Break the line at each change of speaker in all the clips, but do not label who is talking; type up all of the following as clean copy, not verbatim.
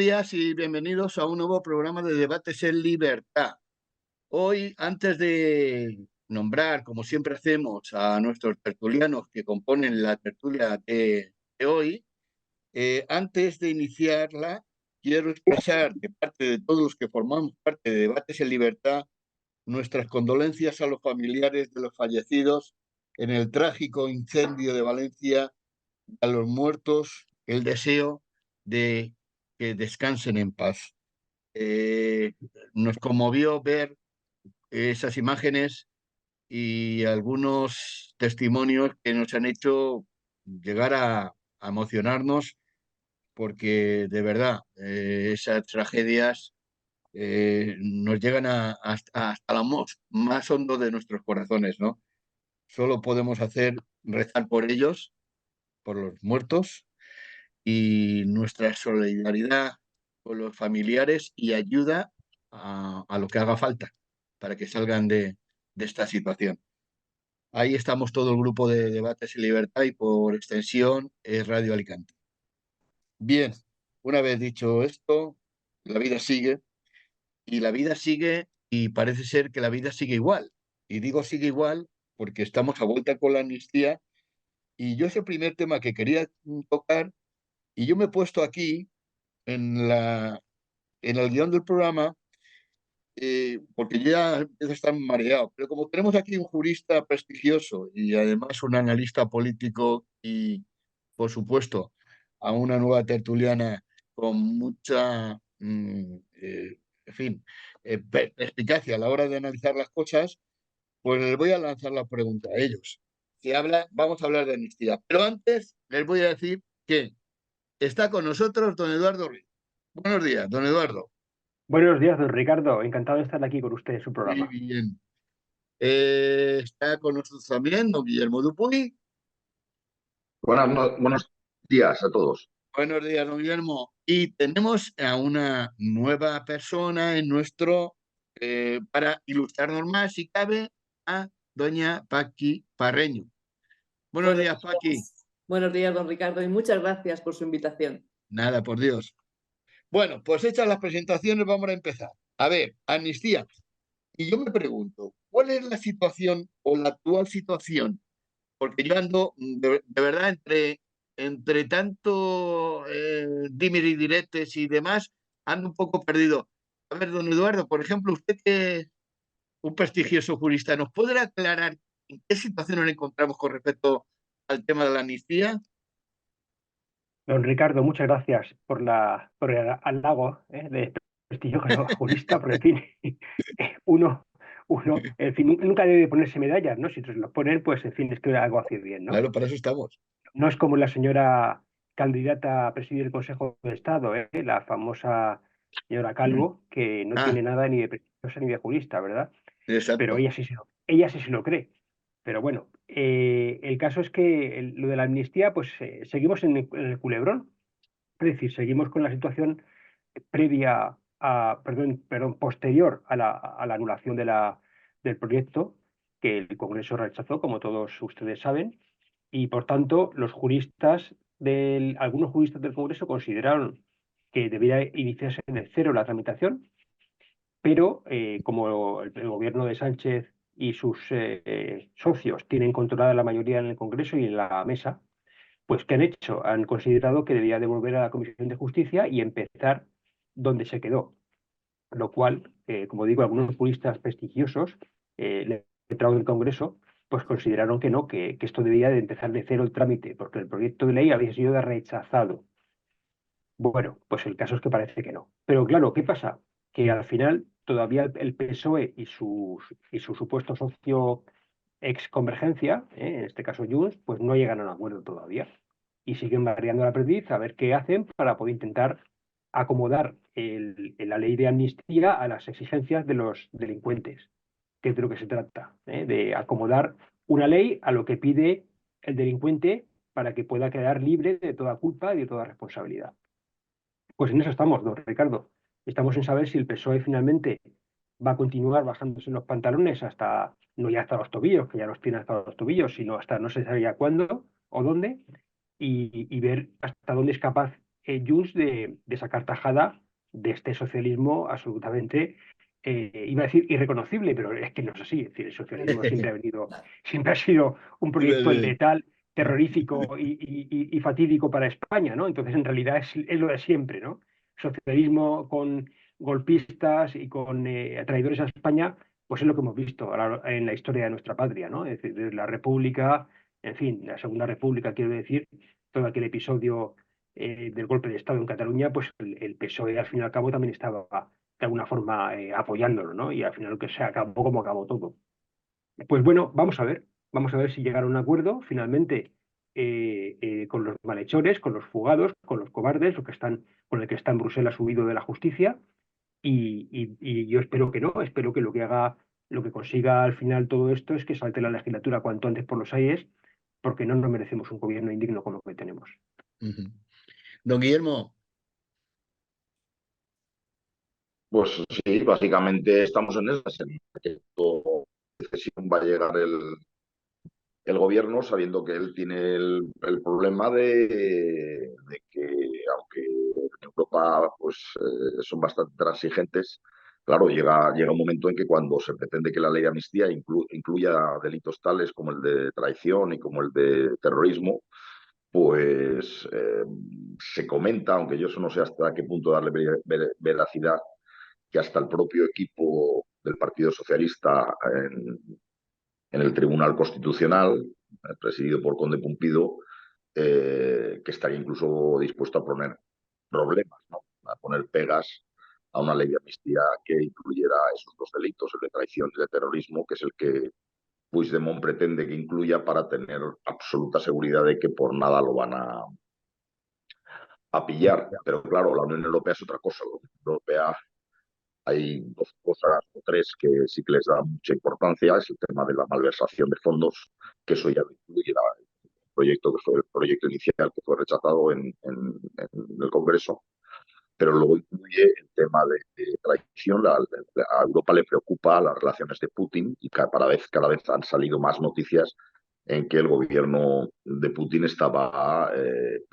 días y bienvenidos a un nuevo programa de Debates en Libertad. Hoy, antes de nombrar, como siempre hacemos, a nuestros tertulianos que componen la tertulia de hoy, antes de iniciarla, quiero expresar de parte de todos los que formamos parte de Debates en Libertad nuestras condolencias a los familiares de los fallecidos en el trágico incendio de Valencia, a los muertos, el deseo de que descansen en paz. Eh, Nos conmovió ver esas imágenes y algunos testimonios que nos han hecho llegar a emocionarnos porque de verdad esas tragedias nos llegan hasta lo más hondo de nuestros corazones, ¿no? Solo podemos hacer rezar por ellos, por los muertos, y nuestra solidaridad con los familiares y ayuda a lo que haga falta para que salgan de esta situación. Ahí estamos todo el grupo de Debates y Libertad y por extensión es Radio Alicante. Bien, una vez dicho esto, la vida sigue y la vida sigue y parece ser que la vida sigue igual. Y digo sigue igual porque estamos a vuelta con la amnistía y yo es el primer tema que quería tocar y yo me he puesto aquí en el guión del programa, porque yo ya empiezo a estar mareado, pero como tenemos aquí un jurista prestigioso y además un analista político y, por supuesto, a una nueva tertuliana con mucha, en fin, perspicacia a la hora de analizar las cosas, pues les voy a lanzar la pregunta a ellos. Vamos a hablar de amnistía, pero antes les voy a decir que está con nosotros don Eduardo Ruiz. Buenos días, don Eduardo.
Buenos días, don Ricardo. Encantado de estar aquí con usted en su
Muy
programa.
bien. Está con nosotros también don Guillermo Dupuy.
Buenos días a todos.
Buenos días, don Guillermo. Y tenemos a una nueva persona en para ilustrarnos más, si cabe, a doña Paqui Parreño. Buenos
Buenos
días, Paqui.
días. Buenos días, don Ricardo, y muchas gracias por su invitación.
Nada, por Dios. Bueno, pues hechas las presentaciones, vamos a empezar. A ver, amnistía. Y yo me pregunto, ¿cuál es la situación o la actual situación? Porque yo ando de verdad entre tanto dimes y diretes y demás, ando un poco perdido. A ver, don Eduardo, por ejemplo, usted que es un prestigioso jurista, ¿nos puede aclarar en qué situación nos encontramos con respecto al tema de la amnistía?
Don Ricardo, muchas gracias por el halago de prestigioso jurista, porque en fin, uno, en fin, nunca debe ponerse medallas, ¿no? Si se los ponen, pues en fin, es que algo hace bien, ¿no?
Claro, para eso estamos.
No es como la señora candidata a presidir el Consejo de Estado, la famosa señora Calvo, que no
Ah,
tiene nada ni de prestigiosa ni de jurista, ¿verdad? Pero
exacto.
ella sí se lo cree. Pero bueno, el caso es que lo de la amnistía, pues seguimos en el culebrón. Es decir, seguimos con la situación previa posterior a la anulación del proyecto que el Congreso rechazó, como todos ustedes saben, y por tanto algunos juristas del Congreso consideraron que debiera iniciarse de cero la tramitación, pero como el gobierno de Sánchez y sus socios tienen controlada la mayoría en el Congreso y en la mesa, pues ¿qué han hecho? Han considerado que debía devolver a la Comisión de Justicia y empezar donde se quedó, lo cual, como digo, algunos juristas prestigiosos, letrados del Congreso, pues consideraron que no, que esto debía de empezar de cero el trámite, porque el proyecto de ley había sido rechazado. Bueno, pues el caso es que parece que no. Pero claro, ¿qué pasa? Que al final todavía el PSOE y su supuesto socio ex Convergencia, en este caso Junts, pues no llegan a un acuerdo todavía. Y siguen variando la perdiz a ver qué hacen para poder intentar acomodar la ley de amnistía a las exigencias de los delincuentes, que es de lo que se trata, de acomodar una ley a lo que pide el delincuente para que pueda quedar libre de toda culpa y de toda responsabilidad. Pues en eso estamos, don Ricardo. Estamos en saber si el PSOE finalmente va a continuar bajándose los pantalones hasta, no ya hasta los tobillos, que ya los tiene hasta los tobillos, sino hasta no se sabía cuándo o dónde, y ver hasta dónde es capaz Junts de sacar tajada de este socialismo absolutamente, iba a decir irreconocible, pero es que no es así. Es decir, el socialismo siempre ha sido un proyecto letal, terrorífico y fatídico para España, ¿no? Entonces, en realidad es lo de siempre, ¿no? Socialismo con golpistas y con traidores a España, pues es lo que hemos visto ahora en la historia de nuestra patria, ¿no? Es decir, desde la República, en fin, la Segunda República, quiero decir, todo aquel episodio del golpe de Estado en Cataluña, pues el PSOE al fin y al cabo también estaba de alguna forma apoyándolo, ¿no? Y al final que se acabó como acabó todo. Pues bueno, vamos a ver si llegaron a un acuerdo finalmente con los malhechores, con los fugados, con los cobardes, con el que está en Bruselas huido de la justicia. Y yo espero que no, espero que lo que consiga al final todo esto es que salte la legislatura cuanto antes por los aires, porque no nos merecemos un gobierno indigno como el que tenemos.
Don Guillermo.
Pues sí, básicamente estamos en esa, en que todo decisión va a llegar el gobierno sabiendo que él tiene el problema de que, aunque en Europa pues, son bastante transigentes, claro, llega un momento en que cuando se pretende que la ley de amnistía incluya delitos tales como el de traición y como el de terrorismo, pues se comenta, aunque yo eso no sé hasta qué punto darle veracidad, que hasta el propio equipo del Partido Socialista en el Tribunal Constitucional, presidido por Conde Pumpido, que estaría incluso dispuesto a poner problemas, ¿no? A poner pegas a una ley de amnistía que incluyera esos dos delitos, el de traición y el de terrorismo, que es el que Puigdemont pretende que incluya para tener absoluta seguridad de que por nada lo van a pillar. Pero claro, la Unión Europea es otra cosa. La Unión Europea hay dos cosas o tres que sí que les da mucha importancia. Es el tema de la malversación de fondos, que eso ya lo incluye el proyecto, que fue el proyecto inicial que fue rechazado en el Congreso, pero luego incluye el tema de traición. A Europa le preocupa las relaciones de Putin y cada vez han salido más noticias en que el gobierno de Putin estaba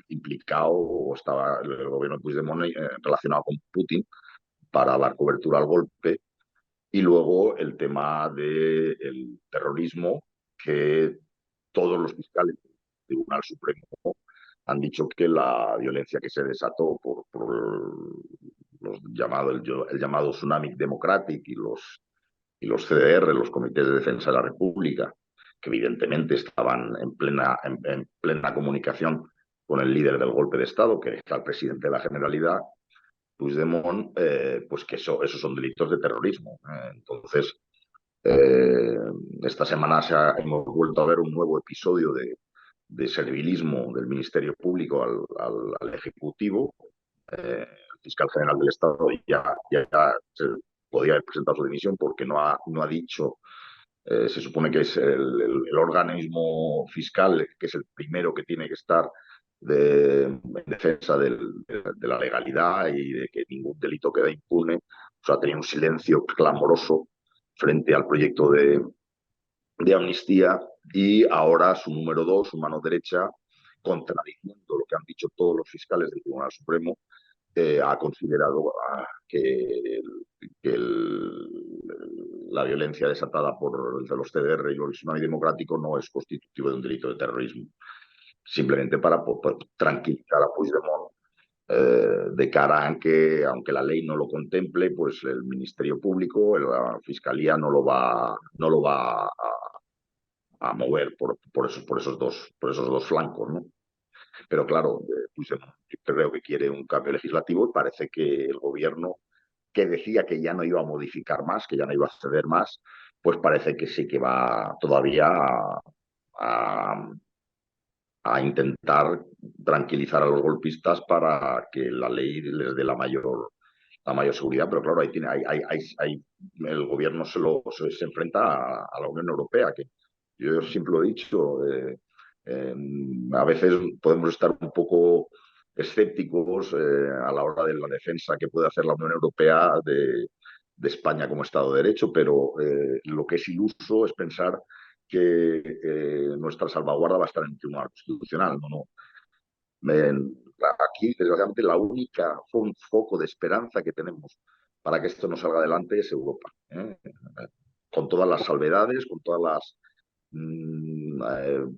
implicado o estaba el gobierno de Puigdemont relacionado con Putin para dar cobertura al golpe. Y luego el tema del terrorismo, que todos los fiscales del Tribunal Supremo han dicho que la violencia que se desató por el llamado Tsunami Democratic y los CDR, los Comités de Defensa de la República, que evidentemente estaban en plena comunicación con el líder del golpe de Estado, que es el presidente de la Generalidad, Puigdemont, pues que esos son delitos de terrorismo. Entonces, esta semana hemos vuelto a ver un nuevo episodio de servilismo del Ministerio Público al Ejecutivo. El fiscal general del Estado ya se podía haber presentado su dimisión porque no ha dicho, se supone que es el organismo fiscal, que es el primero que tiene que estar en defensa de la legalidad y de que ningún delito queda impune. O sea, tenía un silencio clamoroso frente al proyecto de amnistía, y ahora su número dos, su mano derecha, contradiciendo lo que han dicho todos los fiscales del Tribunal Supremo, ha considerado que la violencia desatada por los CDR y el Tsunami Democrático no es constitutivo de un delito de terrorismo, simplemente para tranquilizar a Puigdemont de cara a que, aunque la ley no lo contemple, pues el Ministerio Público, la Fiscalía no lo va a mover por esos dos flancos, ¿no? Pero claro, Puigdemont creo que quiere un cambio legislativo y parece que el gobierno, que decía que ya no iba a modificar más, que ya no iba a ceder más, pues parece que sí que va todavía a, a intentar tranquilizar a los golpistas para que la ley les dé la mayor seguridad. Pero claro, el gobierno se enfrenta a la Unión Europea, que yo siempre lo he dicho, a veces podemos estar un poco escépticos a la hora de la defensa que puede hacer la Unión Europea de España como Estado de Derecho, pero lo que es iluso es pensar que nuestra salvaguarda va a estar en el Tribunal Constitucional. No, no. Aquí, desgraciadamente, la única foco de esperanza que tenemos para que esto no salga adelante es Europa, ¿eh? Con todas las salvedades, con todas las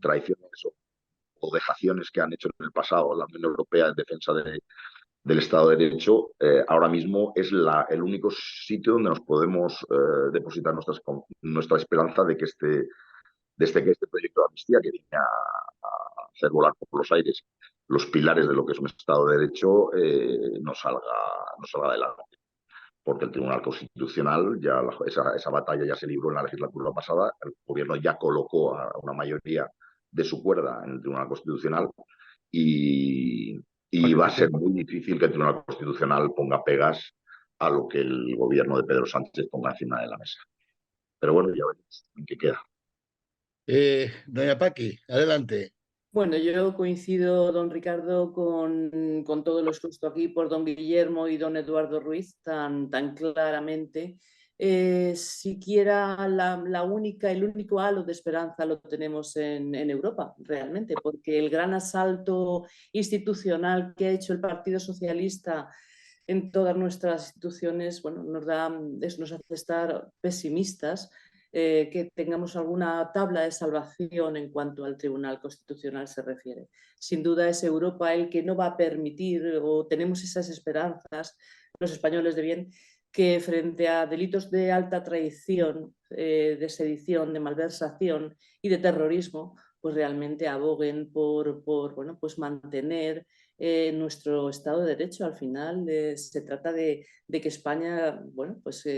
traiciones o dejaciones que han hecho en el pasado la Unión Europea en defensa del Estado de Derecho, ahora mismo es el único sitio donde nos podemos depositar nuestra esperanza de que desde que este proyecto de amnistía, que viene a hacer volar por los aires los pilares de lo que es un Estado de Derecho, no salga adelante. Porque el Tribunal Constitucional, esa batalla ya se libró en la legislatura pasada, el gobierno ya colocó a una mayoría de su cuerda en el Tribunal Constitucional y va a ser muy difícil que el Tribunal Constitucional ponga pegas a lo que el gobierno de Pedro Sánchez ponga encima de la mesa. Pero bueno, ya veremos en qué queda.
Doña Paqui, adelante.
Bueno, yo coincido, don Ricardo, con todo lo expuesto aquí por don Guillermo y don Eduardo Ruiz tan claramente. Siquiera el único halo de esperanza lo tenemos en Europa, realmente, porque el gran asalto institucional que ha hecho el Partido Socialista en todas nuestras instituciones, bueno, nos hace estar pesimistas. Que tengamos alguna tabla de salvación en cuanto al Tribunal Constitucional se refiere. Sin duda es Europa el que no va a permitir, o tenemos esas esperanzas, los españoles de bien, que frente a delitos de alta traición, de sedición, de malversación y de terrorismo, pues realmente aboguen por bueno, pues mantener nuestro Estado de Derecho. Al final se trata de que España, bueno, pues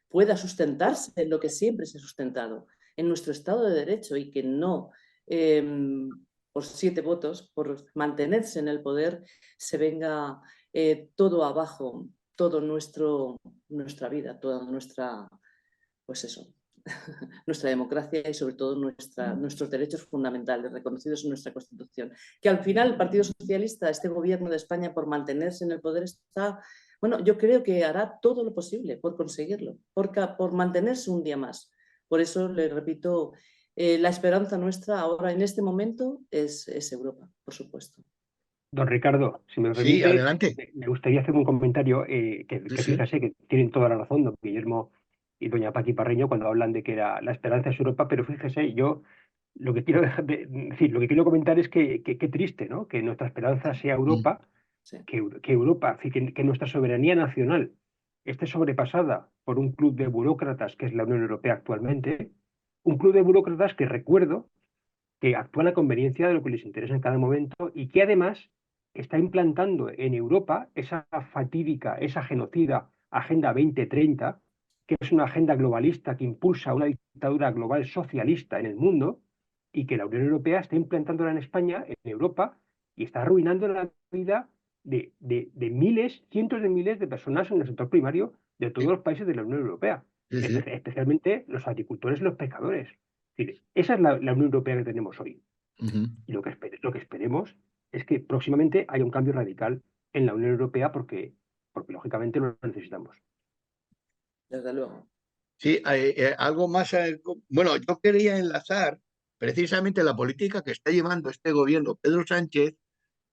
pueda sustentarse en lo que siempre se ha sustentado, en nuestro Estado de Derecho, y que no, por 7 votos, por mantenerse en el poder, se venga todo abajo, toda nuestra vida, toda nuestra, pues eso, nuestra democracia y sobre todo nuestros derechos fundamentales reconocidos en nuestra Constitución. Que al final el Partido Socialista, este gobierno de España, por mantenerse en el poder, está... Bueno, yo creo que hará todo lo posible por conseguirlo, por mantenerse un día más. Por eso, le repito, la esperanza nuestra ahora, en este momento, es Europa, por supuesto.
Don Ricardo, si me
Sí,
permite,
adelante.
me gustaría hacer un comentario que
Sí.
fíjese que tienen toda la razón, don Guillermo y doña Paqui Parreño, cuando hablan de que la esperanza es Europa, pero fíjese, yo lo que quiero decir, lo que quiero comentar es que triste, ¿no? Que nuestra esperanza sea Europa,
Sí.
que Europa, que nuestra soberanía nacional esté sobrepasada por un club de burócratas que es la Unión Europea actualmente, un club de burócratas que recuerdo que actúan a conveniencia de lo que les interesa en cada momento y que además está implantando en Europa esa fatídica, esa genocida Agenda 2030, que es una agenda globalista que impulsa una dictadura global socialista en el mundo y que la Unión Europea está implantándola en España, en Europa, y está arruinando la vida de miles, cientos de miles de personas en el sector primario de todos los países de la Unión Europea,
Sí.
especialmente los agricultores y los pescadores. Es decir, esa es la Unión Europea que tenemos hoy. Y lo que esperemos es que próximamente haya un cambio radical en la Unión Europea porque lógicamente lo necesitamos.
Desde luego.
Sí, algo más. Bueno, yo quería enlazar precisamente la política que está llevando este gobierno, Pedro Sánchez,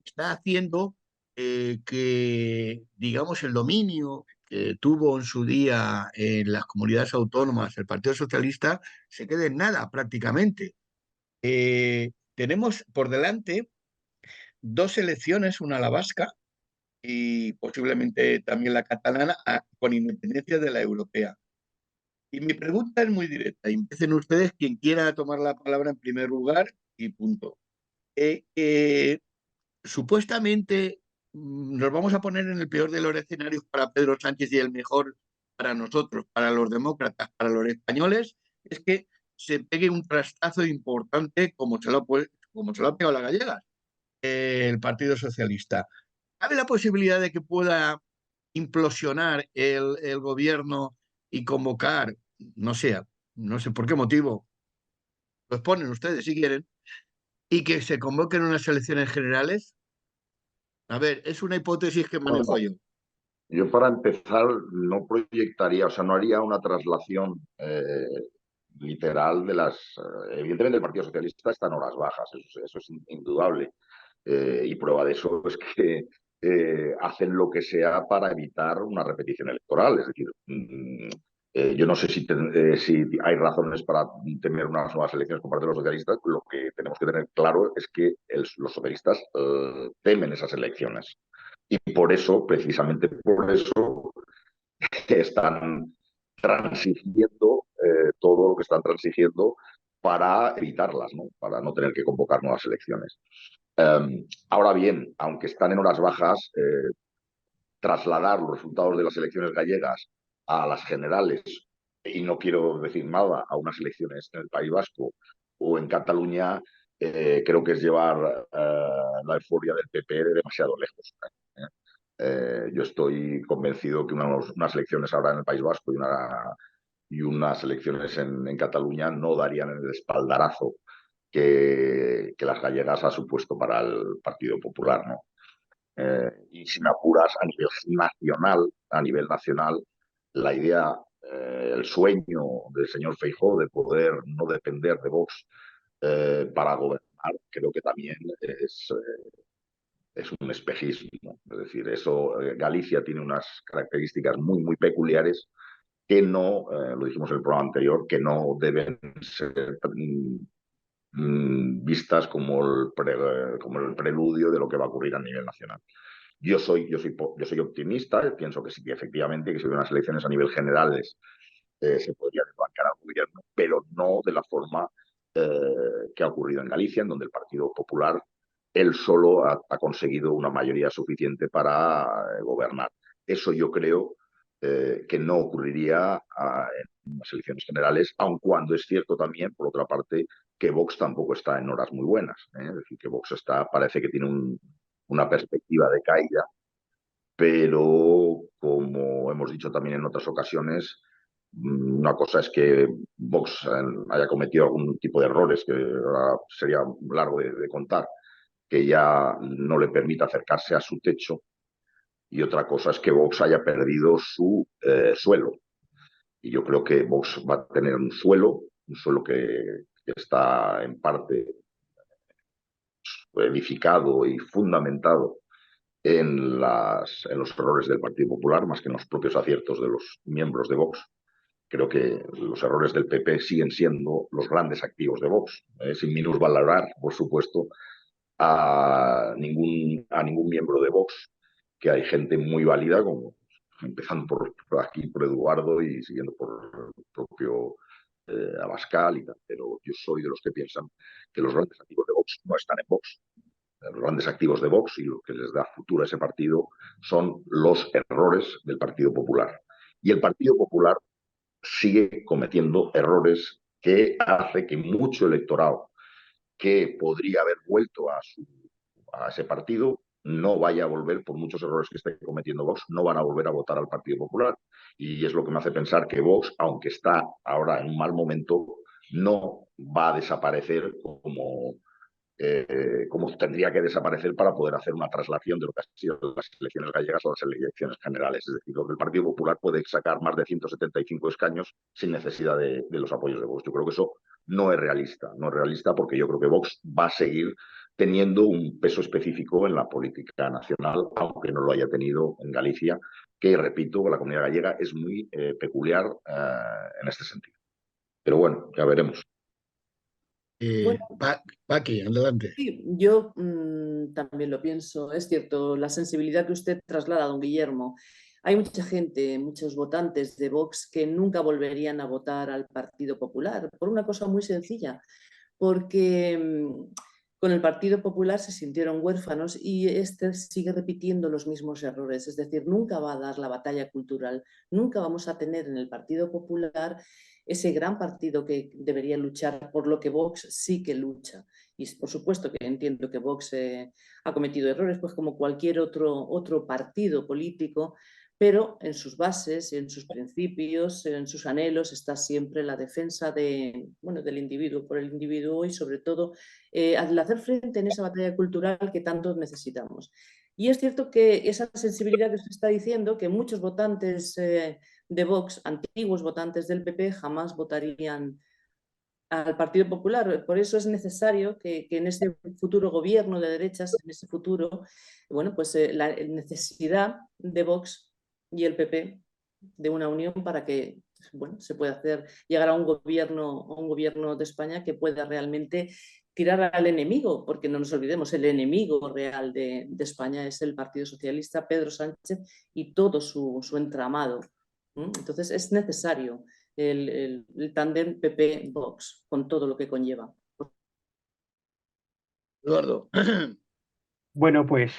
está haciendo que, digamos, el dominio que tuvo en su día en las comunidades autónomas el Partido Socialista se quede en nada prácticamente. Tenemos por delante 2 elecciones, una la vasca y posiblemente también la catalana, con independencia de la europea. Y mi pregunta es muy directa. Empiecen ustedes, quien quiera tomar la palabra en primer lugar, y punto. Supuestamente nos vamos a poner en el peor de los escenarios para Pedro Sánchez y el mejor para nosotros, para los demócratas, para los españoles, es que se pegue un trastazo importante como se lo ha pegado a la gallega, el Partido Socialista. ¿Cabe la posibilidad de que pueda implosionar el gobierno y convocar, no sé por qué motivo, lo exponen ustedes si quieren, y que se convoquen unas elecciones generales? A ver, es una hipótesis que manejo
Bueno,
yo.
yo para empezar no proyectaría, o sea, no haría una traslación literal de las... evidentemente el Partido Socialista está en horas bajas, eso es indudable. Y prueba de eso es que hacen lo que sea para evitar una repetición electoral. Es decir, yo no sé si hay razones para temer unas nuevas elecciones por parte de los socialistas. Lo que tenemos que tener claro es que los socialistas temen esas elecciones. Y por eso, precisamente por eso, están transigiendo todo lo que están transigiendo para evitarlas, ¿no? Para no tener que convocar nuevas elecciones. Ahora bien, aunque están en horas bajas, trasladar los resultados de las elecciones gallegas a las generales, y no quiero decir nada, a unas elecciones en el País Vasco o en Cataluña, creo que es llevar la euforia del PP demasiado lejos. Yo estoy convencido que unas elecciones ahora en el País Vasco y unas elecciones en Cataluña no darían el espaldarazo que las gallegas ha supuesto para el Partido Popular, ¿no? Y si me apuras a nivel nacional, la idea, el sueño del señor Feijóo de poder no depender de Vox para gobernar, creo que también es un espejismo. Es decir, Galicia tiene unas características muy, muy peculiares que no, lo dijimos en el programa anterior, que no deben ser vistas como el preludio de lo que va a ocurrir a nivel nacional. Yo soy optimista, pienso que sí, que efectivamente, que si hubiera unas elecciones a nivel generales se podría desbancar al gobierno, pero no de la forma que ha ocurrido en Galicia, en donde el Partido Popular él solo ha conseguido una mayoría suficiente para gobernar. Eso yo creo que no ocurriría en las elecciones generales, aun cuando es cierto también, por otra parte, que Vox tampoco está en horas muy buenas. Es decir, que Vox parece que tiene una perspectiva de caída, pero como hemos dicho también en otras ocasiones, una cosa es que Vox haya cometido algún tipo de errores que sería largo de contar, que ya no le permita acercarse a su techo, y otra cosa es que Vox haya perdido su suelo. Y yo creo que Vox va a tener un suelo que está en parte edificado y fundamentado en los errores del Partido Popular, más que en los propios aciertos de los miembros de Vox. Creo que los errores del PP siguen siendo los grandes activos de Vox, sin minusvalorar, por supuesto, a ningún miembro de Vox, que hay gente muy válida, como empezando por aquí, por Eduardo, y siguiendo por el propio Abascal y tal. Pero yo soy de los que piensan que los grandes activos de Vox no están en Vox. Los grandes activos de Vox y lo que les da futuro a ese partido son los errores del Partido Popular. Y el Partido Popular sigue cometiendo errores que hace que mucho electorado que podría haber vuelto a ese partido no vaya a volver, por muchos errores que esté cometiendo Vox, no van a volver a votar al Partido Popular. Y es lo que me hace pensar que Vox, aunque está ahora en un mal momento, no va a desaparecer como tendría que desaparecer para poder hacer una traslación de lo que han sido las elecciones gallegas a las elecciones generales. Es decir, el Partido Popular puede sacar más de 175 escaños sin necesidad de los apoyos de Vox. Yo creo que eso no es realista porque yo creo que Vox va a seguir teniendo un peso específico en la política nacional, aunque no lo haya tenido en Galicia, que, repito, la comunidad gallega es muy peculiar en este sentido. Pero bueno, ya veremos.
Bueno,
Paqui, adelante.
sí, yo también lo pienso. Es cierto, la sensibilidad que usted traslada, don Guillermo. Hay mucha gente, muchos votantes de Vox que nunca volverían a votar al Partido Popular por una cosa muy sencilla, porque con el Partido Popular se sintieron huérfanos y este sigue repitiendo los mismos errores. Es decir, nunca va a dar la batalla cultural, nunca vamos a tener en el Partido Popular ese gran partido que debería luchar por lo que Vox sí que lucha. Y por supuesto que entiendo que Vox ha cometido errores, pues como cualquier otro partido político, pero en sus bases, en sus principios, en sus anhelos está siempre la defensa del individuo por el individuo y sobre todo al hacer frente en esa batalla cultural que tanto necesitamos. Y es cierto que esa sensibilidad que usted está diciendo, que muchos votantes de Vox, antiguos votantes del PP, jamás votarían al Partido Popular. Por eso es necesario que en ese futuro gobierno de derechas, en ese futuro, bueno, pues la necesidad de Vox y el PP de una unión para que, bueno, se pueda hacer llegar a un gobierno de España que pueda realmente tirar al enemigo, porque no nos olvidemos, el enemigo real de España es el Partido Socialista, Pedro Sánchez y todo su entramado. Entonces es necesario el tándem PP-Vox con todo lo que conlleva.
Eduardo.
Bueno, pues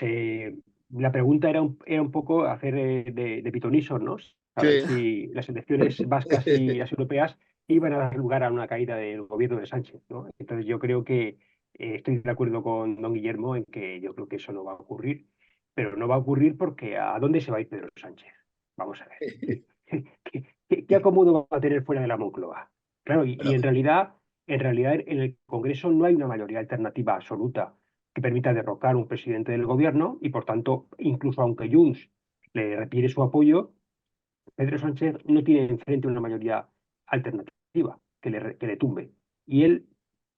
la pregunta era un poco hacer de pitoniso, ¿no? Saber
Sí.
si las elecciones vascas y las europeas iban a dar lugar a una caída del gobierno de Sánchez, ¿no? Entonces yo creo que estoy de acuerdo con don Guillermo en que yo creo que eso no va a ocurrir, pero no va a ocurrir porque ¿a dónde se va a ir Pedro Sánchez? Vamos a ver. ¿Qué acomodo va a tener fuera de la Moncloa? Claro, y
Bueno,
en realidad en el Congreso no hay una mayoría alternativa absoluta que permita derrocar un presidente del gobierno y, por tanto, incluso aunque Junts le retire su apoyo, Pedro Sánchez no tiene enfrente una mayoría alternativa que le tumbe. Y él,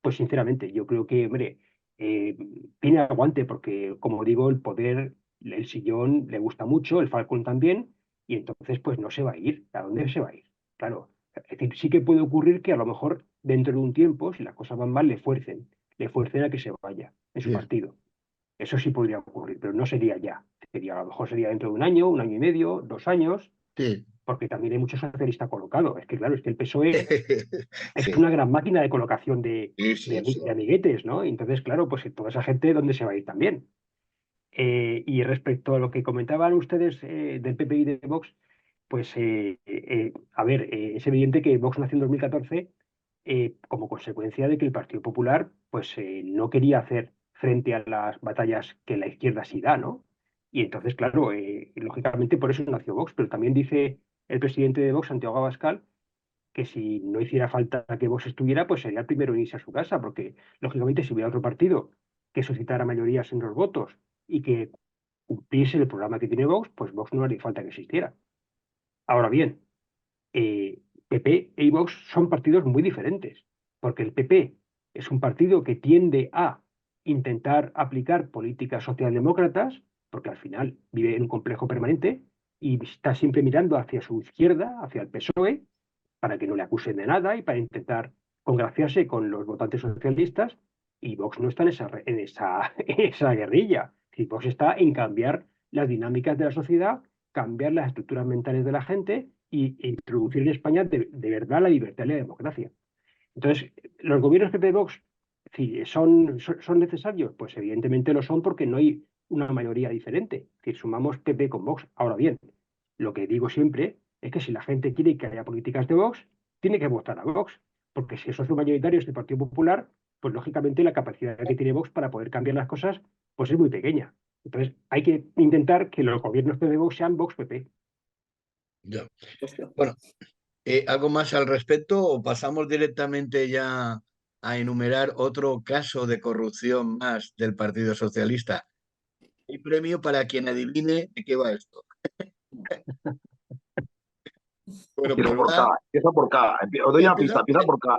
pues sinceramente, yo creo que, hombre, tiene aguante porque, como digo, el poder, el sillón le gusta mucho, el Falcón también, y entonces pues no se va a ir. ¿A dónde se va a ir? Claro, es decir, sí que puede ocurrir que a lo mejor dentro de un tiempo, si las cosas van mal, le fuercen a que se vaya en su
sí,
partido. Eso sí podría ocurrir, pero no sería ya. Sería, a lo mejor sería dentro de un año y medio, 2 años,
sí.
porque también hay mucho socialista colocado. Es que, claro, es que el PSOE es
Sí,
una gran máquina de colocación
sí, sí, sí.
de amiguetes, ¿no? Entonces, claro, pues toda esa gente, ¿dónde se va a ir también? Y respecto a lo que comentaban ustedes del PP y de Vox, pues, a ver, es evidente que Vox nació en 2014 como consecuencia de que el Partido Popular pues, no quería hacer frente a las batallas que la izquierda sí da, ¿no? Y entonces, claro, lógicamente por eso nació Vox, pero también dice el presidente de Vox, Santiago Abascal, que si no hiciera falta que Vox estuviera, pues sería el primero en irse a su casa, porque lógicamente si hubiera otro partido que suscitara mayorías en los votos y que cumpliese el programa que tiene Vox, pues Vox no haría falta que existiera. Ahora bien, PP y Vox son partidos muy diferentes, porque el PP es un partido que tiende a intentar aplicar políticas socialdemócratas, porque al final vive en un complejo permanente y está siempre mirando hacia su izquierda, hacia el PSOE, para que no le acusen de nada y para intentar congraciarse con los votantes socialistas, y Vox no está en esa guerrilla. Y Vox está en cambiar las dinámicas de la sociedad, cambiar las estructuras mentales de la gente e introducir en España de verdad la libertad y la democracia. Entonces, ¿los gobiernos PP-Vox son necesarios? Pues evidentemente lo son porque no hay una mayoría diferente. Es decir, sumamos PP con Vox. Ahora bien, lo que digo siempre es que si la gente quiere que haya políticas de Vox, tiene que votar a Vox. Porque si el socio mayoritario es el Partido Popular, pues lógicamente la capacidad que tiene Vox para poder cambiar las cosas pues es muy pequeña. Entonces hay que intentar que los gobiernos de Vox sean Vox-PP.
Ya.
Pues,
Bueno, ¿algo más al respecto o pasamos directamente ya a enumerar otro caso de corrupción más del Partido Socialista? Hay premio para quien adivine de qué va esto. Bueno,
Empieza
pues
por K,
va.
empieza por K. Os doy una pista,
Empieza,
empieza por K.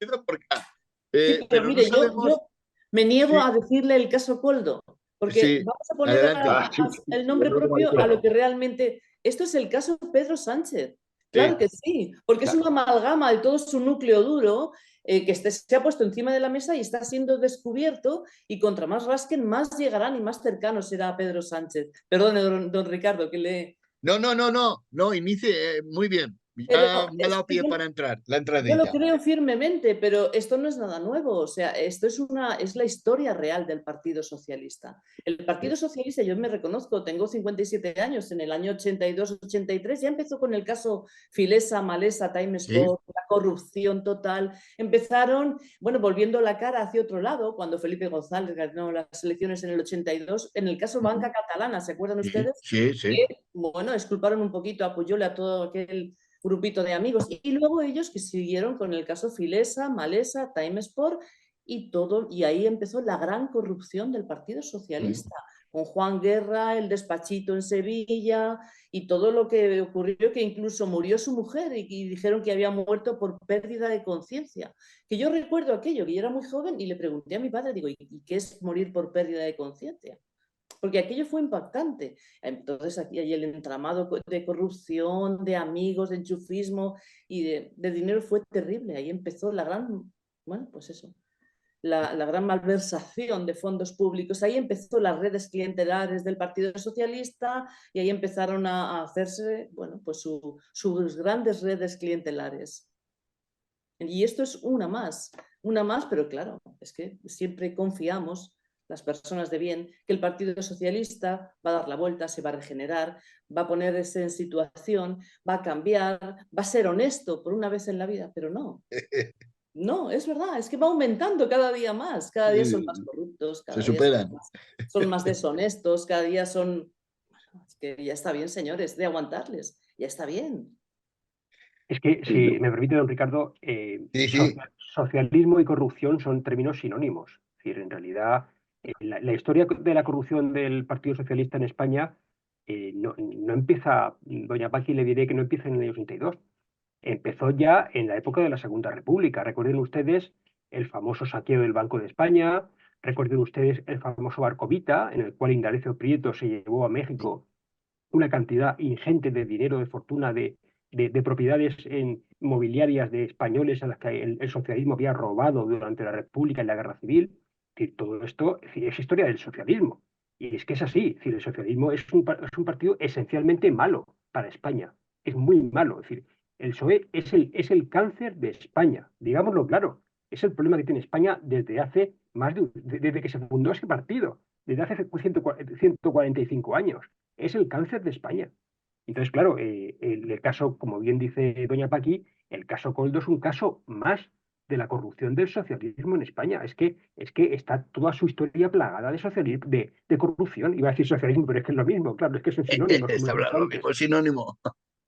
empieza por acá.
sí, pero
Pero no
mire,
sabemos.
yo me niego
Sí,
a decirle el caso Coldo, porque
sí,
vamos a poner
adelante.
Sí,
el
yo
nombre
creo que va a ir
propio a lo
claro.
que realmente... Esto es el caso Pedro Sánchez. Claro
Sí,
que sí, porque es
Claro.
una amalgama de todo su núcleo duro que se ha puesto encima de la mesa y está siendo descubierto, y contra más rasquen, más llegarán y más cercano será Pedro Sánchez. Perdone, don Ricardo, que le...
no, inicie, muy bien. Ya
Pero
me ha
es
dado
que
pie para entrar, la
yo lo
entradilla.
creo firmemente, pero esto no es nada nuevo. O sea, esto es la historia real del Partido Socialista. El Partido Socialista, yo me reconozco, tengo 57 años, en el año 82-83 ya empezó con el caso Filesa, Malesa, Time
Sí,
Sport, la corrupción total. Empezaron, bueno, volviendo la cara hacia otro lado, cuando Felipe González ganó las elecciones en el 82, en el caso Banca Catalana, ¿se acuerdan
sí,
ustedes?
sí, sí.
Que, bueno, exculparon un poquito a Puyol y a todo aquel grupito de amigos. Y luego ellos que siguieron con el caso Filesa, Malesa, Time Sport y todo, y ahí empezó la gran corrupción del Partido Socialista. con Juan Guerra, el despachito en Sevilla y todo lo que ocurrió, que incluso murió su mujer y dijeron que había muerto por pérdida de conciencia. Que yo recuerdo aquello, que yo era muy joven y le pregunté a mi padre, digo, ¿y qué es morir por pérdida de conciencia? Porque aquello fue impactante. Entonces aquí hay el entramado de corrupción, de amigos, de enchufismo y de dinero fue terrible. Ahí empezó la gran, bueno, pues eso, la gran malversación de fondos públicos. Ahí empezó las redes clientelares del Partido Socialista y ahí empezaron a hacerse, bueno, pues sus grandes redes clientelares. Y esto es una más, pero claro, es que siempre confiamos, las personas de bien, que el Partido Socialista va a dar la vuelta, se va a regenerar, va a ponerse en situación, va a cambiar, va a ser honesto por una vez en la vida, pero no. No, es verdad, es que va aumentando cada día más, cada día son más corruptos,
Se
cada día
superan.
son más deshonestos, cada día son... Es que ya está bien, señores, de aguantarles, ya está bien.
Es que,
Sí,
si me permite, don Ricardo,
Sí.
socialismo y corrupción son términos sinónimos. Es decir, en realidad, la historia de la corrupción del Partido Socialista en España no empieza, doña Paqui le diré que no empieza en el año 82. Empezó ya en la época de la Segunda República. Recuerden ustedes el famoso saqueo del Banco de España, recuerden ustedes el famoso Barcovita, en el cual Indalecio Prieto se llevó a México una cantidad ingente de dinero, de fortuna, de propiedades mobiliarias de españoles a las que el socialismo había robado durante la República y la Guerra Civil. Es decir, todo esto es historia del socialismo. Y es que es así. Es decir, el socialismo es un partido esencialmente malo para España. Es muy malo. Es decir, el PSOE es el cáncer de España. Digámoslo claro. Es el problema que tiene España desde hace desde que se fundó ese partido, desde hace 145 años. Es el cáncer de España. Entonces, claro, el caso, como bien dice doña Paqui, el caso Coldo es un caso más de la corrupción del socialismo en España. Es que está toda su historia plagada de socialismo, de corrupción. Iba a decir socialismo, pero es que es lo mismo, claro, es que son sinónimos, como
Es
he
hablar
dicho
lo
antes.
mismo, sinónimo.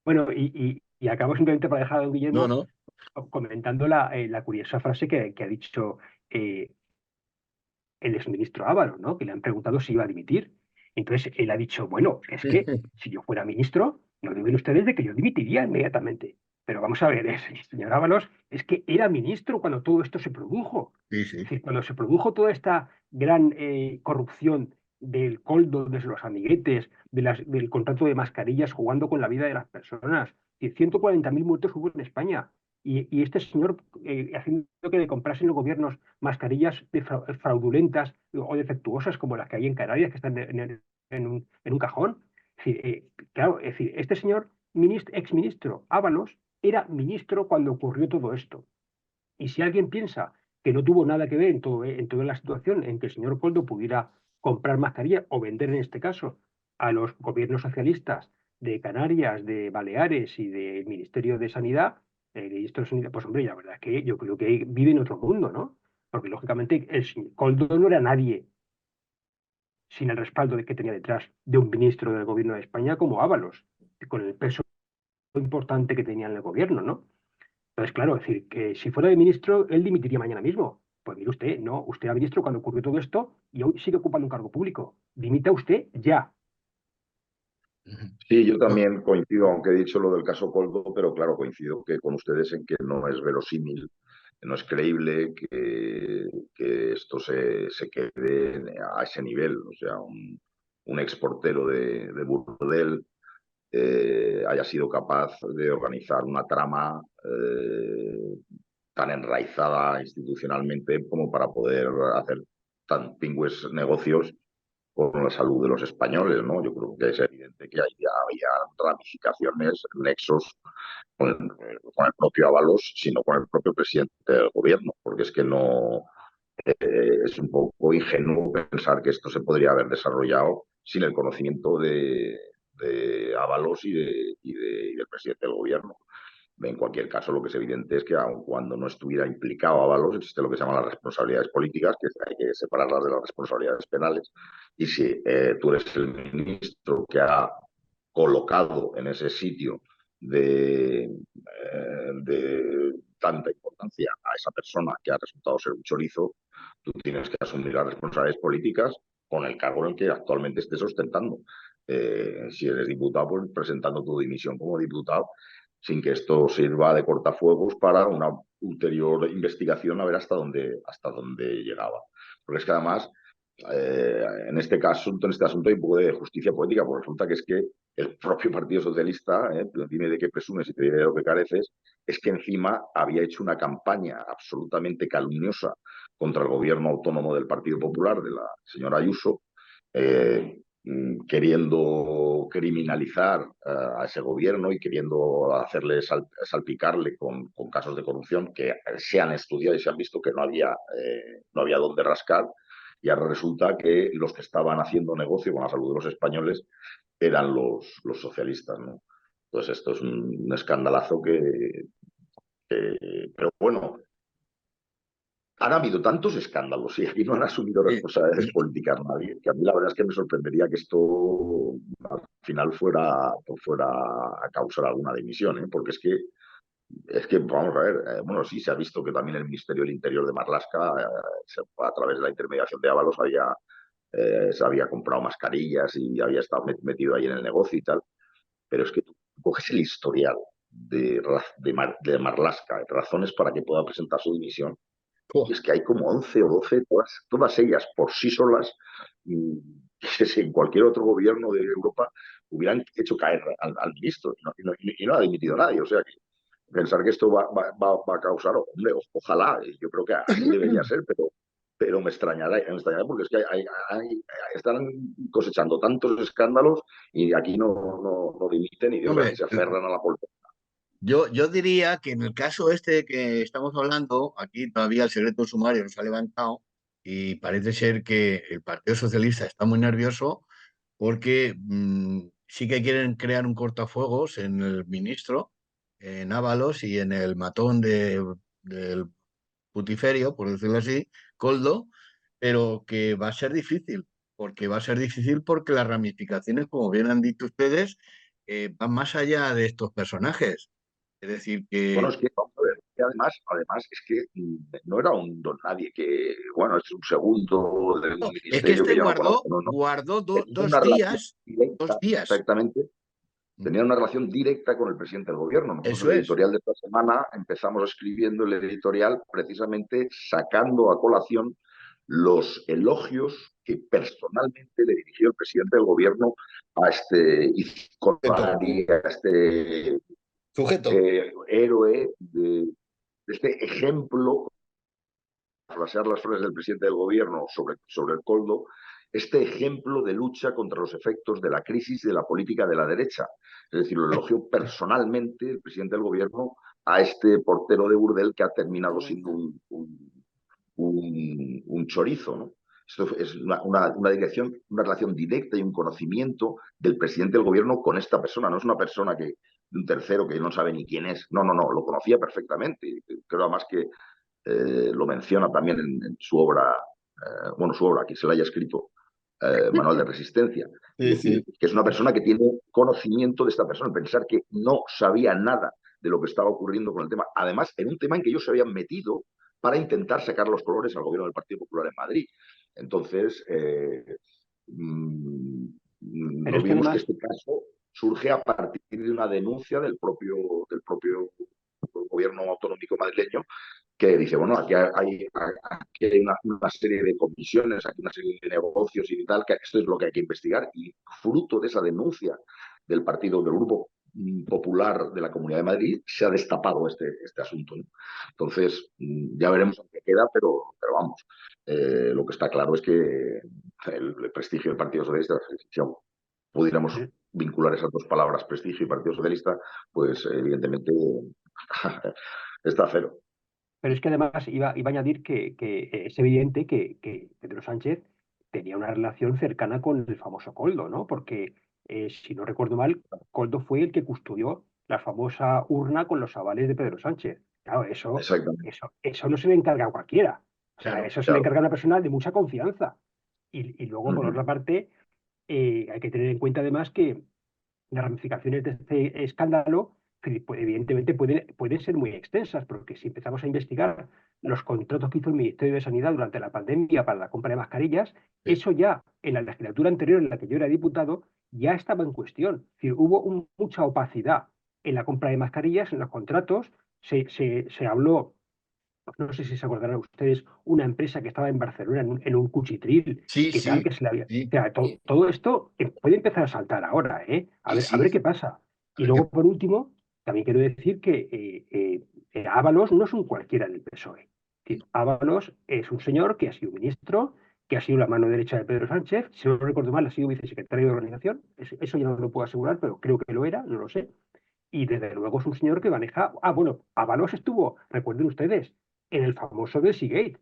Bueno, y acabo simplemente para dejar a don
No,
Guillermo
no.
comentando la curiosa frase que ha dicho el exministro Ábalos, ¿no? Que le han preguntado si iba a dimitir. Entonces él ha dicho, bueno, es que si yo fuera ministro, no duden ustedes de que yo dimitiría inmediatamente. Pero vamos a ver, el señor Ábalos es que era ministro cuando todo esto se produjo. Es
Sí.
decir, cuando se produjo toda esta gran corrupción del coldo, de los amiguetes, del contrato de mascarillas, jugando con la vida de las personas. Y 140.000 muertos hubo en España. Y este señor haciendo que le comprasen los gobiernos mascarillas fraudulentas o defectuosas como las que hay en Canarias, que están en un cajón. Es decir, claro, es decir, este señor exministro Ábalos era ministro cuando ocurrió todo esto. Y si alguien piensa que no tuvo nada que ver en toda la situación en que el señor Coldo pudiera comprar mascarillas o vender en este caso a los gobiernos socialistas de Canarias, de Baleares y del Ministerio de Sanidad, pues hombre, la verdad es que yo creo que vive en otro mundo, ¿no? Porque lógicamente el señor Coldo no era nadie sin el respaldo que tenía detrás de un ministro del gobierno de España como Ábalos, con el peso importante que tenía en el gobierno, ¿no? Entonces, claro, es decir, que si fuera de ministro, él dimitiría mañana mismo. Pues mire usted, no, usted era ministro cuando ocurrió todo esto y hoy sigue ocupando un cargo público. Dimita usted ya.
sí, yo también coincido, aunque he dicho lo del caso Coldo, pero claro, coincido que con ustedes en que no es verosímil, que no es creíble que esto se quede a ese nivel. O sea, un exportero de burdel haya sido capaz de organizar una trama tan enraizada institucionalmente como para poder hacer tan pingües negocios con la salud de los españoles, ¿no? Yo creo que es evidente que había ramificaciones, nexos con el propio Ábalos, sino con el propio presidente del gobierno, porque es que no es un poco ingenuo pensar que esto se podría haber desarrollado sin el conocimiento de Ábalos y del presidente del gobierno. En cualquier caso, lo que es evidente es que aun cuando no estuviera implicado Ábalos, existe lo que se llaman las responsabilidades políticas, que hay que separarlas de las responsabilidades penales. Y si tú eres el ministro que ha colocado en ese sitio de tanta importancia a esa persona que ha resultado ser un chorizo, tú tienes que asumir las responsabilidades políticas con el cargo en el que actualmente estés ostentando. Si eres diputado, pues presentando tu dimisión como diputado, sin que esto sirva de cortafuegos para una ulterior investigación a ver hasta dónde llegaba. Porque es que además, en este asunto hay un poco de justicia política, porque resulta que es que el propio Partido Socialista, dime de qué presumes y te diré de lo que careces, es que encima había hecho una campaña absolutamente calumniosa contra el gobierno autónomo del Partido Popular, de la señora Ayuso, queriendo criminalizar a ese gobierno y queriendo hacerle salpicarle con casos de corrupción que se han estudiado y se han visto que no había dónde rascar. Y ahora resulta que los que estaban haciendo negocio con la salud de los españoles eran los socialistas, ¿no? Entonces esto es un escandalazo pero bueno, han habido tantos escándalos y aquí no han asumido responsabilidades políticas nadie, que a mí la verdad es que me sorprendería que esto al final fuera a causar alguna dimisión, ¿eh? Porque es que, vamos a ver, bueno, sí, se ha visto que también el Ministerio del Interior de Marlaska, a través de la intermediación de Ábalos, se había comprado mascarillas y había estado metido ahí en el negocio y tal, pero es que tú coges el historial de Marlaska, razones para que pueda presentar su dimisión, y es que hay como 11 o 12, todas ellas por sí solas, que si en cualquier otro gobierno de Europa hubieran hecho caer al ministro y no ha dimitido nadie. O sea, que pensar que esto va a causar, hombre, ojalá, yo creo que así debería ser, pero me extrañará porque es que están cosechando tantos escándalos y aquí no dimiten y
Hombre,
se aferran a la política.
yo diría que en el caso este que estamos hablando, aquí todavía el secreto sumario no se ha levantado y parece ser que el Partido Socialista está muy nervioso porque sí que quieren crear un cortafuegos en el ministro, en Ábalos y en el matón del putiferio, por decirlo así, Coldo, pero que va a ser difícil, porque las ramificaciones, como bien han dicho ustedes, van más allá de estos personajes. Es decir,
Bueno,
que
es que, vamos a ver, que además es que no era un don nadie que, bueno, es un segundo de un
es que
ministerio
este
que yo no conozco, no.
guardó
Tenía
dos
una relación
días,
directa,
2 días.
exactamente, tenía una relación directa con el presidente del gobierno. Nosotros en
Eso
el
es.
editorial de esta semana empezamos escribiendo el editorial precisamente sacando a colación los elogios que personalmente le dirigió el presidente del gobierno a
Sujeto.
a este
Sujeto.
héroe de este ejemplo, frasear las frases del presidente del gobierno sobre el Coldo, este ejemplo de lucha contra los efectos de la crisis de la política de la derecha. Es decir, lo elogió personalmente el presidente del gobierno a este portero de burdel que ha terminado siendo un chorizo, ¿no? Esto es una relación directa y un conocimiento del presidente del gobierno con esta persona. No es una persona un tercero que no sabe ni quién es. No, lo conocía perfectamente. Creo además que lo menciona también en su obra, que se la haya escrito, Manual de Resistencia. Es
Sí,
decir,
sí.
que es una persona que tiene conocimiento de esta persona, pensar que no sabía nada de lo que estaba ocurriendo con el tema. Además, en un tema en que ellos se habían metido para intentar sacar los colores al gobierno del Partido Popular en Madrid. Entonces, no
Pero es que
olvidemos que
además,
este caso surge a partir de una denuncia del propio gobierno autonómico madrileño, que dice, bueno, aquí hay una serie de comisiones, aquí una serie de negocios y tal, que esto es lo que hay que investigar, y fruto de esa denuncia del Grupo Popular de la Comunidad de Madrid, se ha destapado este asunto, ¿no? Entonces, ya veremos en qué queda, pero vamos, lo que está claro es que el prestigio del Partido Socialista, si pudiéramos vincular esas dos palabras, prestigio y Partido Socialista, pues evidentemente está a cero.
pero es que además iba a añadir que es evidente que Pedro Sánchez tenía una relación cercana con el famoso Coldo, ¿no? Porque, si no recuerdo mal, Coldo fue el que custodió la famosa urna con los avales de Pedro Sánchez. Claro,
Exactamente.
eso no se le encarga a cualquiera. O sea,
Claro.
eso se le
Claro.
encarga a una persona de mucha confianza. Y luego, por otra parte, hay que tener en cuenta además que las ramificaciones de este escándalo Pues, evidentemente pueden ser muy extensas, porque si empezamos a investigar los contratos que hizo el Ministerio de Sanidad durante la pandemia para la compra de mascarillas, eso ya en la legislatura anterior en la que yo era diputado ya estaba en cuestión. Es decir, hubo mucha opacidad en la compra de mascarillas, en los contratos. Se habló, no sé si se acordarán ustedes, una empresa que estaba en Barcelona en un cuchitril,
Sí,
que tal,
sí,
que se le había... O
sí,
sea, todo esto puede empezar a saltar ahora, ¿eh?
sí,
A ver
sí.
qué pasa.
A
Y
ver qué-
luego, por último, también quiero decir que Ábalos no es un cualquiera del PSOE. Es decir, Ábalos es un señor que ha sido ministro, que ha sido la mano derecha de Pedro Sánchez, si no recuerdo mal, ha sido vicesecretario de organización, eso ya no lo puedo asegurar, pero creo que lo era, no lo sé. Y desde luego es un señor que maneja. Ah, bueno, Ábalos estuvo, recuerden ustedes, en el famoso del Seagate.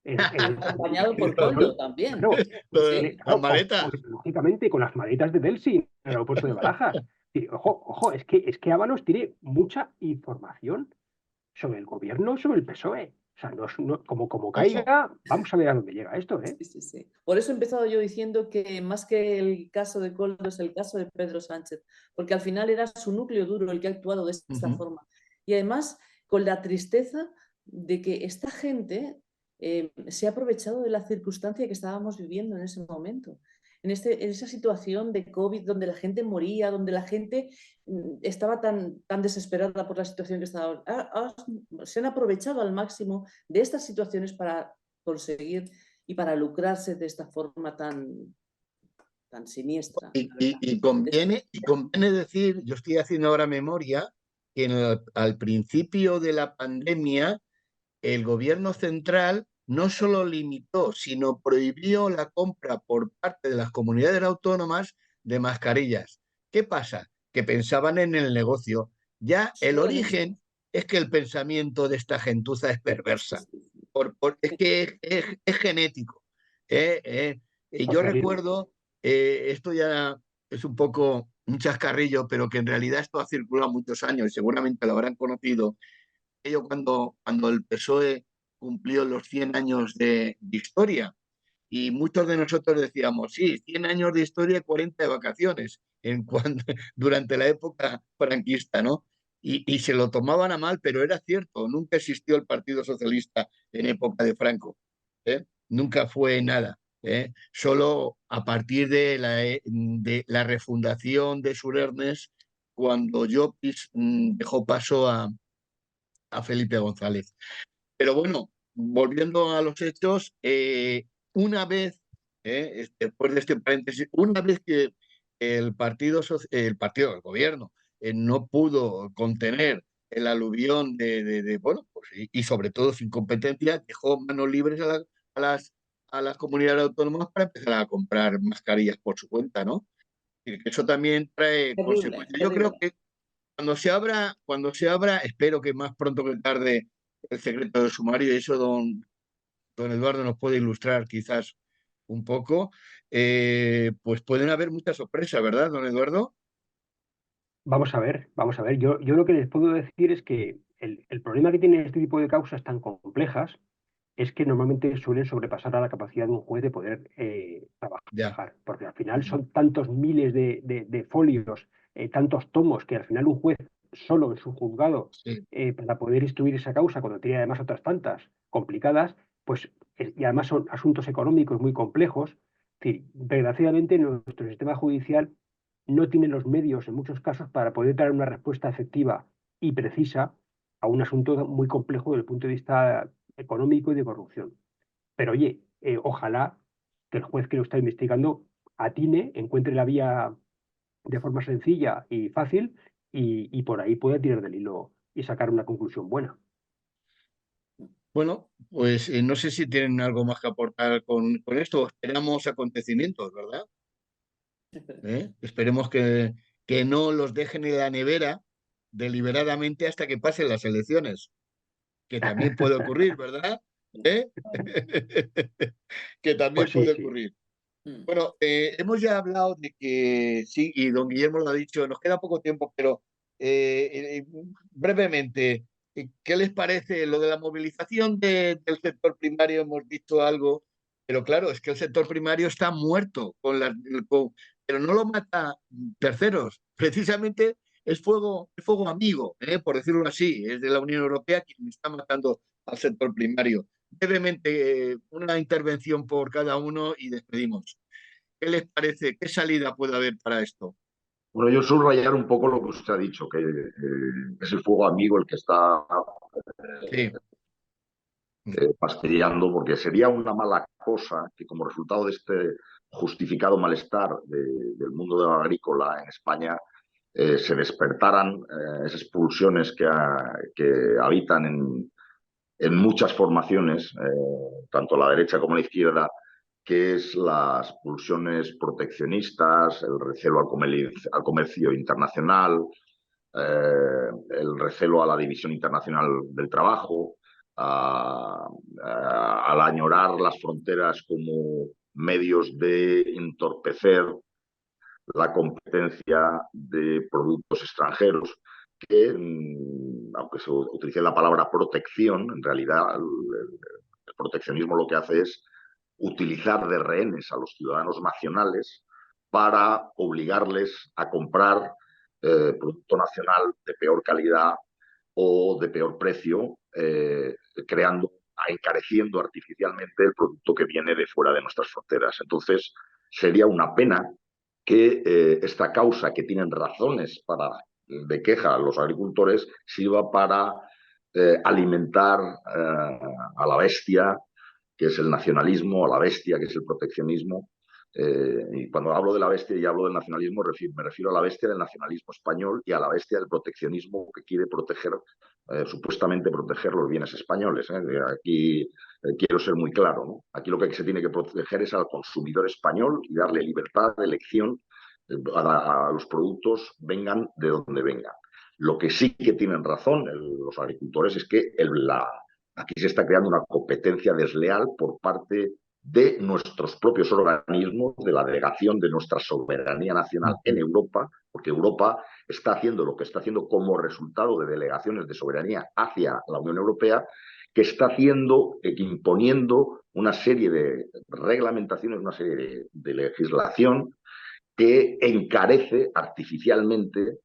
Acompañado por
Claro,
Coldo también.
claro,
Lo de las
claro,
maletas.
lógicamente con las maletas de Delsi en el aeropuerto de Barajas. Y, ojo, es que Ábalos tiene mucha información sobre el gobierno, sobre el PSOE. O sea, como
Ojo.
caiga, vamos a ver a dónde llega esto, ¿eh?
Sí, sí, sí. Por eso he empezado yo diciendo que más que el caso de Coldo es el caso de Pedro Sánchez, porque al final era su núcleo duro el que ha actuado de esta
Ujú.
forma. Y además con la tristeza de que esta gente se ha aprovechado de la circunstancia que estábamos viviendo en ese momento. En esa situación de COVID donde la gente moría, donde la gente estaba tan desesperada por la situación que estaba. Se han aprovechado al máximo de estas situaciones para conseguir y para lucrarse de esta forma tan siniestra,
Y,
la verdad.
y conviene decir, yo estoy haciendo ahora memoria, que al principio de la pandemia el gobierno central no solo limitó, sino prohibió la compra por parte de las comunidades autónomas de mascarillas. ¿Qué pasa? Que pensaban en el negocio. Ya el
Solo en eso.
origen es que el pensamiento de esta gentuza es perversa. Es que es genético. ¿eh? Yo
Terrible.
recuerdo, esto ya es un poco un chascarrillo, pero que en realidad esto ha circulado muchos años y seguramente lo habrán conocido ello cuando el PSOE cumplió los 100 años de historia. Y muchos de nosotros decíamos, sí, 100 años de historia y 40 de vacaciones durante la época franquista, ¿no? Y se lo tomaban a mal, pero era cierto, nunca existió el Partido Socialista en época de Franco, ¿eh? Nunca fue nada. Solo a partir de la refundación de Sur Ernest, cuando Llopis dejó paso a Felipe González. Pero bueno, volviendo a los hechos, una vez, después de este paréntesis, una vez que el gobierno, no pudo contener el aluvión bueno, pues, y sobre todo su incompetencia, dejó manos libres a las comunidades autónomas para empezar a comprar mascarillas por su cuenta, ¿no? Y que eso también trae
Terrible,
consecuencias. Yo creo
terrible.
que cuando se abra, espero que más pronto que tarde, el secreto del sumario, y eso don Eduardo nos puede ilustrar quizás un poco, pues pueden haber muchas sorpresas, ¿verdad, don Eduardo?
Vamos a ver, vamos a ver. Yo lo que les puedo decir es que el problema que tienen este tipo de causas tan complejas es que normalmente suelen sobrepasar a la capacidad de un juez de poder
Ya.
trabajar, porque al final son tantos miles de folios, tantos tomos, que al final un juez solo en su juzgado,
Sí.
para poder instruir esa causa, cuando tiene además otras tantas complicadas, pues, y además son asuntos económicos muy complejos. Es decir, desgraciadamente nuestro sistema judicial no tiene los medios en muchos casos para poder dar una respuesta efectiva y precisa a un asunto muy complejo desde el punto de vista económico y de corrupción. Pero oye, ojalá que el juez que lo está investigando atine, encuentre la vía de forma sencilla y fácil y por ahí pueda tirar del hilo y sacar una conclusión buena.
Bueno, pues no sé si tienen algo más que aportar con esto. Esperamos acontecimientos, ¿verdad? Esperemos que no los dejen en la nevera deliberadamente hasta que pasen las elecciones, que también puede ocurrir, ¿verdad? ¿Eh? Que también
Pues sí,
puede
sí.
ocurrir. Bueno, hemos ya hablado de que sí, y don Guillermo lo ha dicho, nos queda poco tiempo, pero brevemente, ¿qué les parece lo de la movilización del sector primario? Hemos dicho algo, pero claro, es que el sector primario está muerto, pero no lo mata terceros. Precisamente es fuego amigo, por decirlo así, es de la Unión Europea quien está matando al sector primario. Brevemente, una intervención por cada uno y despedimos. ¿Qué les parece? ¿Qué salida puede haber para esto?
Bueno, yo subrayar un poco lo que usted ha dicho, que es el fuego amigo el que está
Sí,
fastidiando, porque sería una mala cosa que como resultado de este justificado malestar del mundo de la agrícola en España se despertaran esas pulsiones que habitan en muchas formaciones, tanto a la derecha como a la izquierda, que es las pulsiones proteccionistas, el recelo al comercio internacional, el recelo a la división internacional del trabajo, al añorar las fronteras como medios de entorpecer la competencia de productos extranjeros, que, aunque se utilice la palabra protección, en realidad el proteccionismo lo que hace es utilizar de rehenes a los ciudadanos nacionales para obligarles a comprar producto nacional de peor calidad o de peor precio, encareciendo artificialmente el producto que viene de fuera de nuestras fronteras. Entonces, sería una pena que esta causa, que tienen razones de queja los agricultores, sirva para alimentar a la bestia, que es el nacionalismo, a la bestia, que es el proteccionismo. Y cuando hablo de la bestia y hablo del nacionalismo, me refiero a la bestia del nacionalismo español y a la bestia del proteccionismo que quiere proteger, supuestamente proteger los bienes españoles. Aquí quiero ser muy claro, ¿no? Aquí lo que se tiene que proteger es al consumidor español y darle libertad de elección a los productos, vengan de donde vengan. Lo que sí que tienen razón los agricultores es que aquí se está creando una competencia desleal por parte de nuestros propios organismos, de la delegación de nuestra soberanía nacional en Europa, porque Europa está haciendo lo que está haciendo como resultado de delegaciones de soberanía hacia la Unión Europea, que está haciendo, imponiendo una serie de reglamentaciones, una serie de legislación que encarece artificialmente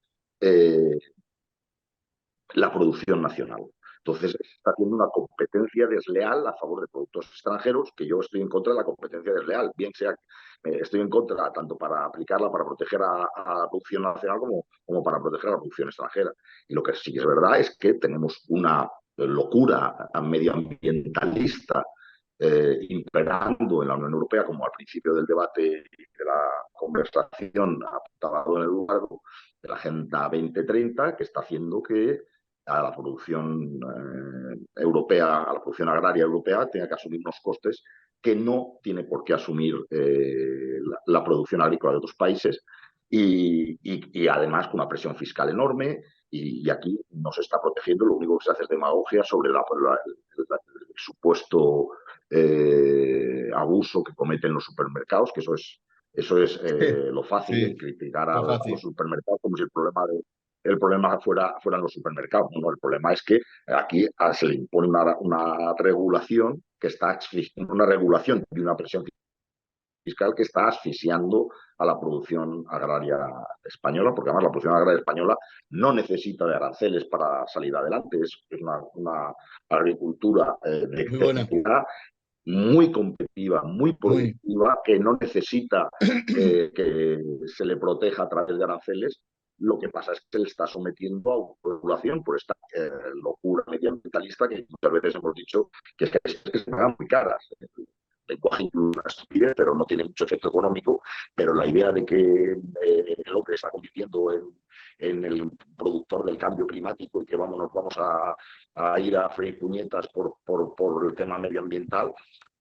la producción nacional. Entonces, se está haciendo una competencia desleal a favor de productos extranjeros, que yo estoy en contra de la competencia desleal, bien sea, estoy en contra tanto para aplicarla para proteger a la producción nacional como para proteger a la producción extranjera. Y lo que sí es verdad es que tenemos una locura medioambientalista imperando en la Unión Europea, como al principio del debate de la conversación apuntaba don Eduardo, de la Agenda 2030, que está haciendo que a la producción europea, a la producción agraria europea, tenga que asumir unos costes que no tiene por qué asumir la producción agrícola de otros países y además con una presión fiscal enorme y aquí no se está protegiendo, lo único que se hace es demagogia sobre el supuesto abuso que cometen los supermercados, que eso es lo fácil,
sí,
de criticar a
fácil.
los supermercados como si el problema fueran los supermercados. No, el problema es que aquí se le impone una regulación que está una regulación y una presión fiscal que está asfixiando a la producción agraria española, porque además la producción agraria española no necesita de aranceles para salir adelante, es una agricultura de excelencia, muy competitiva, muy productiva, que no necesita que se le proteja a través de aranceles. Lo que pasa es que se le está sometiendo a autorregulación por esta locura medioambientalista que muchas veces hemos dicho que se pagan muy caras. El lenguaje incluye una estupidez, pero no tiene mucho efecto económico. Pero la idea de que el hombre está convirtiendo en el productor del cambio climático y que nos vamos a ir a freír puñetas por el tema medioambiental,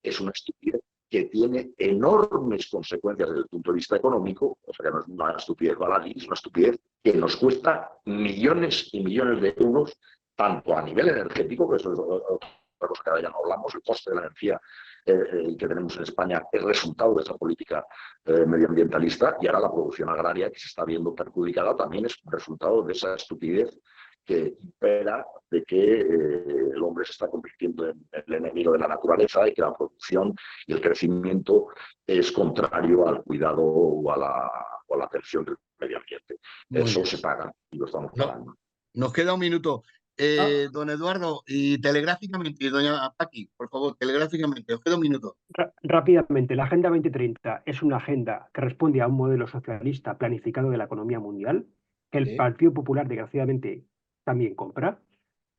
es una estupidez que tiene enormes consecuencias desde el punto de vista económico, o sea que no es una estupidez baladí, es una estupidez que nos cuesta millones y millones de euros, tanto a nivel energético, que eso es otra cosa que ahora ya no hablamos, el coste de la energía que tenemos en España es resultado de esa política medioambientalista, y ahora la producción agraria que se está viendo perjudicada también es resultado de esa estupidez que impera de que el hombre se está convirtiendo en el enemigo de la naturaleza y que la producción y el crecimiento es contrario al cuidado o a la atención del medio ambiente.
Muy
Eso
bien.
se paga y lo estamos
No,
pagando.
nos queda un minuto. Don Eduardo, y telegráficamente, y doña Paqui, por favor, telegráficamente, os queda un minuto.
Rápidamente, la Agenda 2030 es una agenda que responde a un modelo socialista planificado de la economía mundial, que el
Sí.
Partido Popular, desgraciadamente, también compra.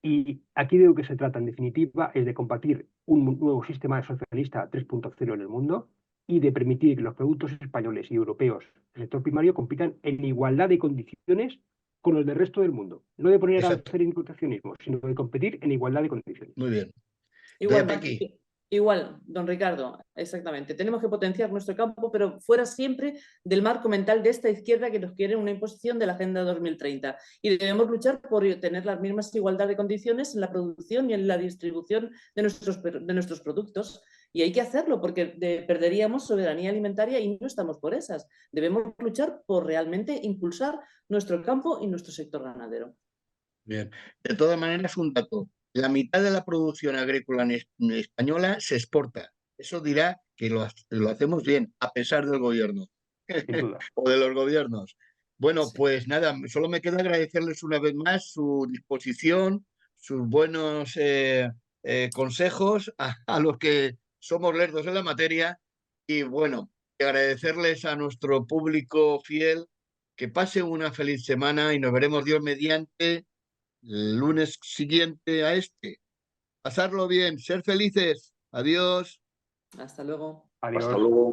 Y aquí de lo que se trata, en definitiva, es de combatir un nuevo sistema socialista 3.0 en el mundo y de permitir que los productos españoles y europeos del sector primario compitan en igualdad de condiciones con los del resto del mundo. No de poner
Exacto.
aranceles ni proteccionismo, sino de competir en igualdad de condiciones.
Muy bien. Doña Paqui.
Igualmente, igual, don Ricardo, exactamente. Tenemos que potenciar nuestro campo, pero fuera siempre del marco mental de esta izquierda que nos quiere una imposición de la Agenda 2030. Y debemos luchar por tener las mismas igualdad de condiciones en la producción y en la distribución de nuestros productos. Y hay que hacerlo porque perderíamos soberanía alimentaria y no estamos por esas. Debemos luchar por realmente impulsar nuestro campo y nuestro sector ganadero.
Bien. De todas maneras, un dato. La mitad de la producción agrícola española se exporta. Eso dirá que lo hacemos bien, a pesar del gobierno
Sin duda.
o de los gobiernos. Bueno,
Sí.
pues nada, solo me queda agradecerles una vez más su disposición, sus buenos consejos a los que somos lerdos en la materia y bueno, agradecerles a nuestro público fiel que pase una feliz semana y nos veremos Dios mediante el lunes siguiente a este. Pasarlo bien, ser felices. Adiós.
Hasta luego.
Hasta
Adiós.
luego.